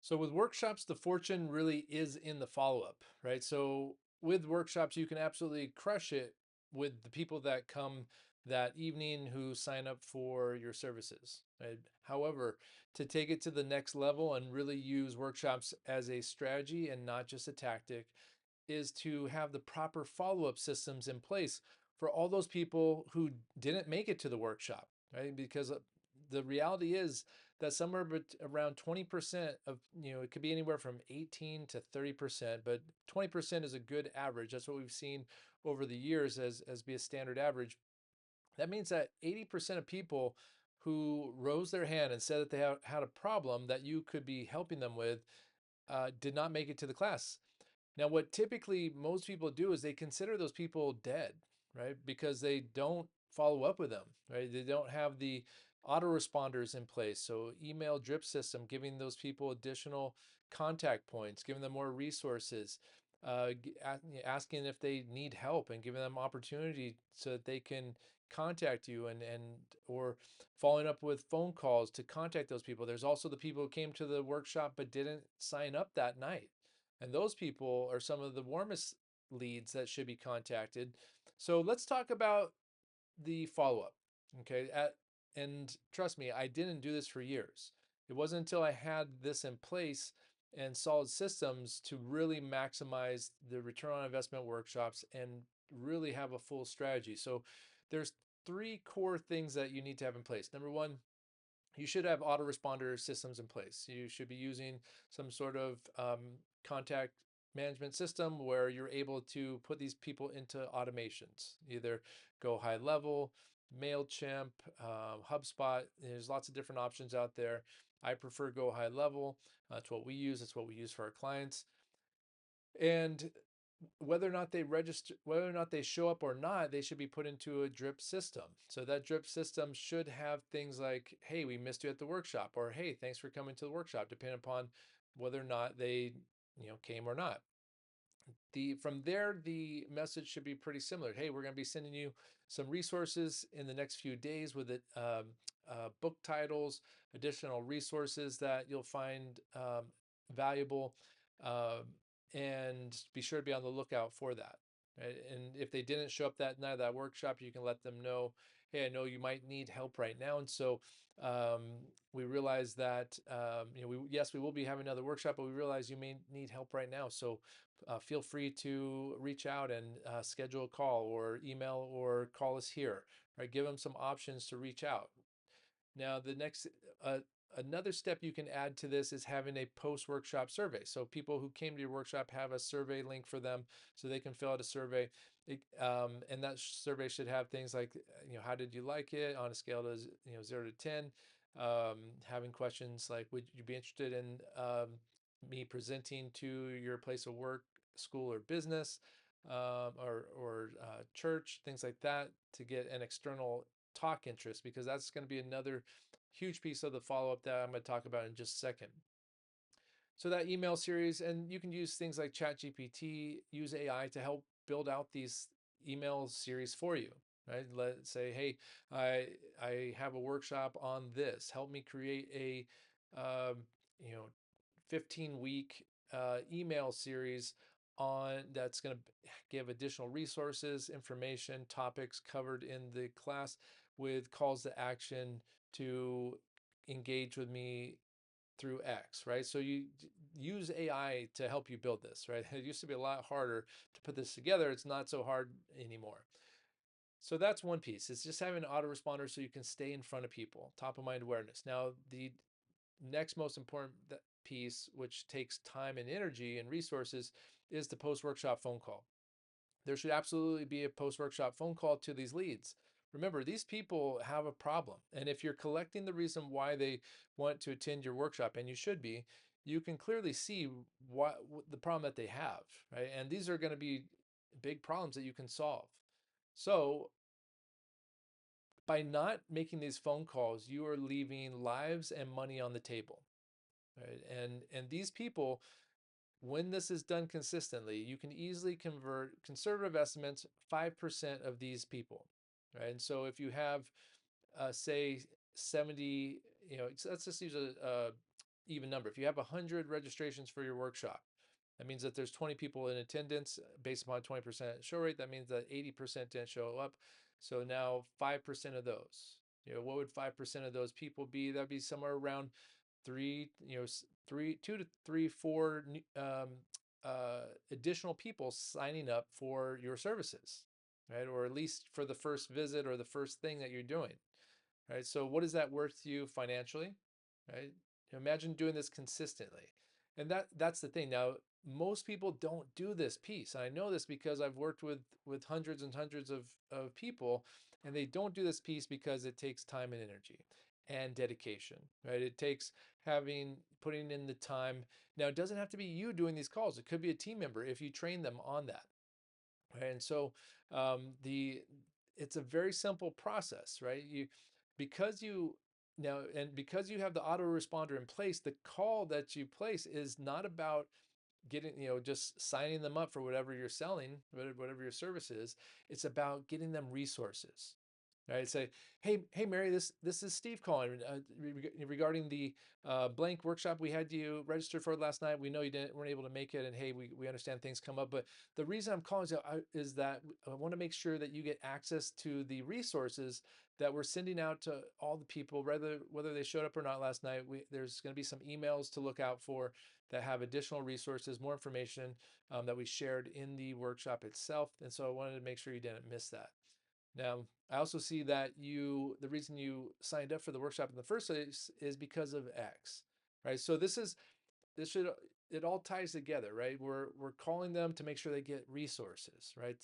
So with workshops, the fortune really is in the follow-up, right? So with workshops, you can absolutely crush it with the people that come that evening who sign up for your services, right? However, to take it to the next level and really use workshops as a strategy and not just a tactic is to have the proper follow-up systems in place for all those people who didn't make it to the workshop, right? Because the reality is that around 20% of, it could be anywhere from 18 to 30%, but 20% is a good average. That's what we've seen over the years as be a standard average. That means that 80% of people who rose their hand and said that they had a problem that you could be helping them with did not make it to the class. Now, what typically most people do is they consider those people dead, right? Because they don't follow up with them, right? They don't have the autoresponders in place. So, email drip system, giving those people additional contact points, giving them more resources, asking if they need help and giving them opportunity so that they can contact you and or following up with phone calls to contact those people. There's also the people who came to the workshop but didn't sign up that night, and those people are some of the warmest leads that should be contacted. So let's talk about the follow up. Okay. And trust me, I didn't do this for years. It wasn't until I had this in place and solid systems to really maximize the return on investment workshops and really have a full strategy. So there's three core things that you need to have in place. Number one, you should have autoresponder systems in place. You should be using some sort of contact management system where you're able to put these people into automations, either go high level, MailChimp, HubSpot. There's lots of different options out there. I prefer go high level. That's what we use. That's what we use for our clients. And whether or not they register, whether or not they show up or not, they should be put into a drip system. So that drip system should have things like, hey, we missed you at the workshop, or hey, thanks for coming to the workshop, depending upon whether or not they, came or not. From there, the message should be pretty similar. Hey, we're going to be sending you some resources in the next few days with it, book titles, additional resources that you'll find valuable, um, and be sure to be on the lookout for that. Right? And if they didn't show up that night of that workshop, you can let them know, hey, I know you might need help right now, and so um, we realize that yes, we will be having another workshop, but we realize you may need help right now. So feel free to reach out and schedule a call or email or call us here. Right, give them some options to reach out. Now, the next uh, another step you can add to this is having a post-workshop survey. So people who came to your workshop have a survey link for them, so they can fill out a survey. And that survey should have things like, how did you like it on a scale to 0 to 10. Having questions like, would you be interested in me presenting to your place of work, school, or business, or church, things like that, to get an external talk interest, because that's going to be another huge piece of the follow up that I'm going to talk about in just a second. So that email series, and you can use things like ChatGPT, use AI to help build out these email series for you. Right? Let's say, hey, I have a workshop on this. Help me create a um, you know 15-week email series on that's going to give additional resources, information, topics covered in the class with calls to action to engage with me through X, right? So you use AI to help you build this, right? It used to be a lot harder to put this together. It's not so hard anymore. So that's one piece. It's just having an autoresponder so you can stay in front of people, top of mind awareness. Now, the next most important piece, which takes time and energy and resources, is the post workshop phone call. There should absolutely be a post workshop phone call to these leads. Remember, these people have a problem. And if you're collecting the reason why they want to attend your workshop, and you should be, you can clearly see what the problem that they have, right? And these are going to be big problems that you can solve. So, by not making these phone calls, you are leaving lives and money on the table, right? And these people, when this is done consistently, you can easily convert conservative estimates 5% of these people, right? And so if you have, say, 70, let's just use even number. If you have 100 registrations for your workshop, that means that there's 20 people in attendance based upon 20% show rate. That means that 80% didn't show up. So now 5% of those, what would 5% of those people be? That'd be somewhere around three, three, two to three, four additional people signing up for your services, right? Or at least for the first visit or the first thing that you're doing, right? So what is that worth to you financially, right? Imagine doing this consistently. And that's the thing. Now, most people don't do this piece. And I know this because I've worked with hundreds and hundreds of people, and they don't do this piece because it takes time and energy and dedication, right? It takes putting in the time. Now, it doesn't have to be you doing these calls. It could be a team member if you train them on that. Right? And so the it's a very simple process, right? Because you now and because you have the autoresponder in place, the call that you place is not about getting, just signing them up for whatever you're selling, whatever your service is. It's about getting them resources, right? Say, hey, Mary, this is Steve calling regarding the blank workshop we had you registered for last night. We know you weren't able to make it, and hey, we understand things come up, but the reason I'm calling is that I want to make sure that you get access to the resources that we're sending out to all the people, whether they showed up or not last night. There's going to be some emails to look out for that have additional resources, more information that we shared in the workshop itself. And so I wanted to make sure you didn't miss that. Now, I also see that the reason you signed up for the workshop in the first place is because of X, right? So this should, it all ties together, right? We're calling them to make sure they get resources, right?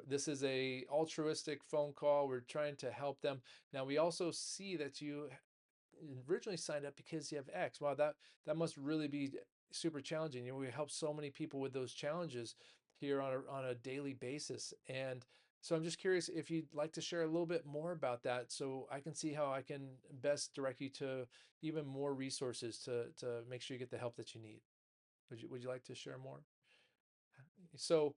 This is a altruistic phone call. We're trying to help them. Now, we also see that you originally signed up because you have X. Wow, that must really be super challenging. We help so many people with those challenges here on a daily basis. And so I'm just curious if you'd like to share a little bit more about that so I can see how I can best direct you to even more resources to make sure you get the help that you need. Would you like to share more? So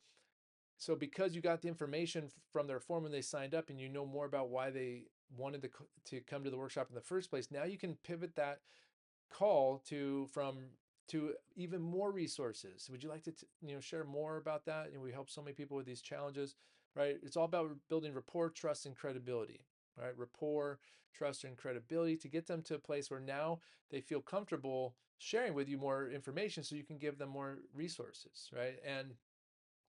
so because you got the information from their form when they signed up and you know more about why they wanted to come to the workshop in the first place, now you can pivot that call to even more resources. Would you like to share more about that? And we help so many people with these challenges, right? It's all about building rapport, trust, and credibility, right? Rapport, trust, and credibility to get them to a place where now they feel comfortable sharing with you more information so you can give them more resources, right?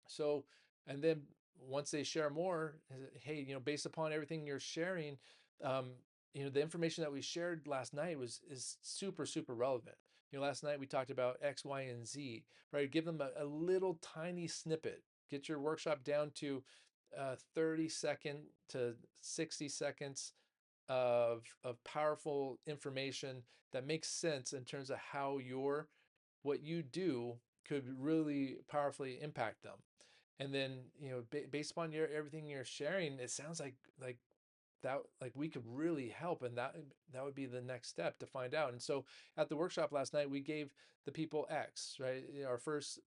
So, and then once they share more, hey, based upon everything you're sharing, um, the information that we shared last night is super, super relevant. Last night we talked about X, Y, and Z, right? Give them a little tiny snippet. Get your workshop down to 30-second to 60 seconds of powerful information that makes sense in terms of how what you do could really powerfully impact them. And then, based upon everything you're sharing, it sounds like that, like we could really help, and that would be the next step to find out. And so at the workshop last night, we gave the people X, right? Our first,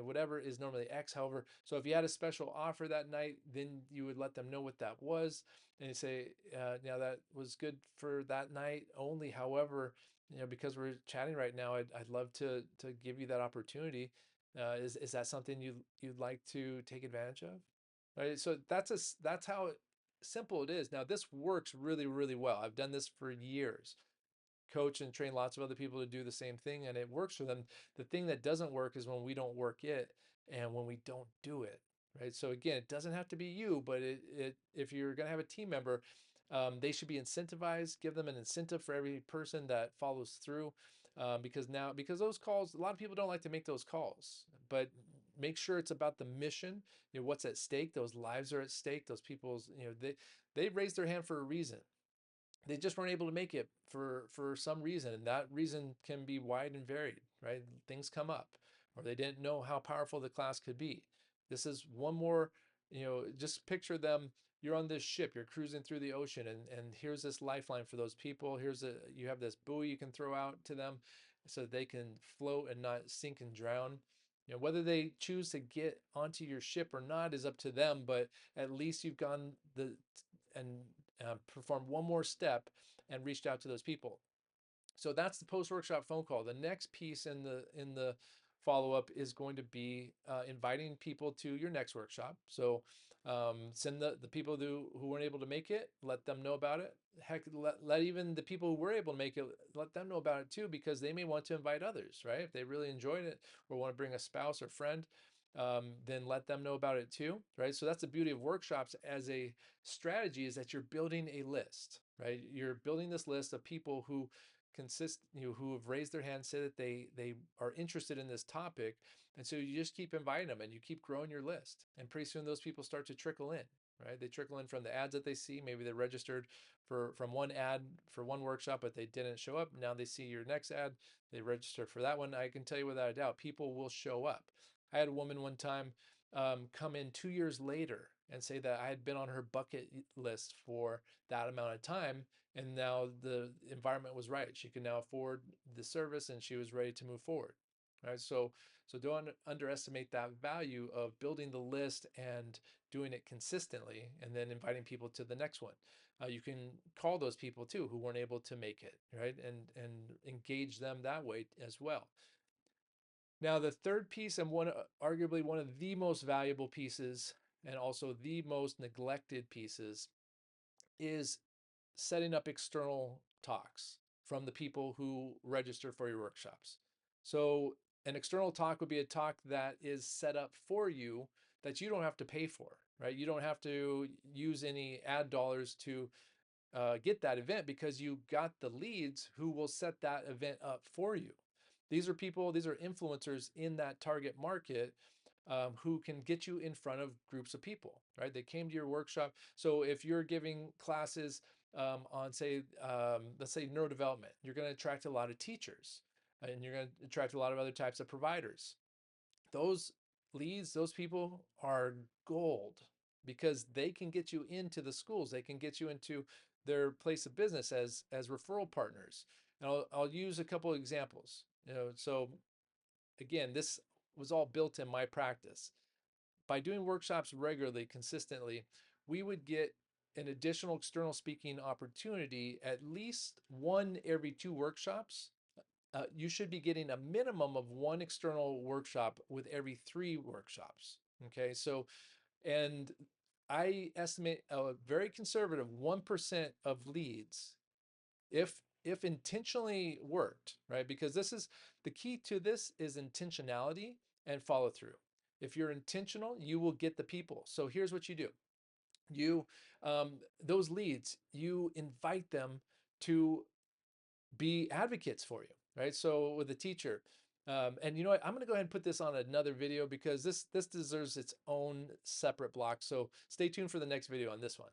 whatever is normally X. However, so if you had a special offer that night, then you would let them know what that was, and you say, now that was good for that night only. However, because we're chatting right now, I'd love to give you that opportunity. Is that something you'd like to take advantage of? Right. So that's how simple it is. Now, this works really, really well. I've done this for years, coach and train lots of other people to do the same thing, and it works for them. The thing that doesn't work is when we don't work it and when we don't do it, right? So again, it doesn't have to be you, but if you're going to have a team member, they should be incentivized. Give them an incentive for every person that follows through, because those calls, a lot of people don't like to make those calls, but make sure it's about the mission. What's at stake. Those lives are at stake. Those people's, they raised their hand for a reason. They just weren't able to make it for some reason, and that reason can be wide and varied, right? Things come up, or they didn't know how powerful the class could be. This is one more, just picture them. You're on this ship, you're cruising through the ocean, and here's this lifeline for those people. You have this buoy you can throw out to them so they can float and not sink and drown. Whether they choose to get onto your ship or not is up to them, but at least you've gone and performed one more step and reached out to those people. So that's the post-workshop phone call. The next piece in the follow-up is going to be inviting people to your next workshop. So send the people who weren't able to make it, let them know about it. Heck, let even the people who were able to make it, let them know about it too, because they may want to invite others, right? If they really enjoyed it or want to bring a spouse or friend, then let them know about it too, right? So that's the beauty of workshops as a strategy, is that you're building a list, right? You're building this list of people who who have raised their hand, say that they are interested in this topic, and so you just keep inviting them and you keep growing your list, and pretty soon those people start to trickle in, right? They trickle in from the ads that they see. Maybe they registered from one ad for one workshop, but they didn't show up. Now they see your next ad, they registered for that one. I can tell you without a doubt, people will show up. I had a woman one time come in 2 years later and say that I had been on her bucket list for that amount of time, and now the environment was right. She could now afford the service and she was ready to move forward. Right. So don't underestimate that value of building the list and doing it consistently, and then inviting people to the next one. You can call those people too who weren't able to make it, right? And engage them that way as well. Now, the third piece, and arguably one of the most valuable pieces, and also the most neglected pieces, is setting up external talks from the people who register for your workshops. So an external talk would be a talk that is set up for you, that you don't have to pay for, right? You don't have to use any ad dollars to get that event, because you got the leads who will set that event up for you. These are people, these are influencers in that target market, who can get you in front of groups of people, right? They came to your workshop. So if you're giving classes on, say, let's say neurodevelopment, you're going to attract a lot of teachers, and you're going to attract a lot of other types of providers. Those leads, those people are gold, because they can get you into the schools. They can get you into their place of business as referral partners. And I'll use a couple of examples. So again, this was all built in my practice. By doing workshops regularly, consistently, we would get an additional external speaking opportunity at least one every 2 workshops. You should be getting a minimum of one external workshop with every 3 workshops. Okay, so, and I estimate a very conservative 1% of leads, if intentionally worked, right? Because this is the key to this, is intentionality and follow through. If you're intentional, you will get the people. So here's what you do. You those leads, you invite them to be advocates for you, right? So with a teacher, and you know what, I'm going to go ahead and put this on another video, because this deserves its own separate block. So stay tuned for the next video on this one.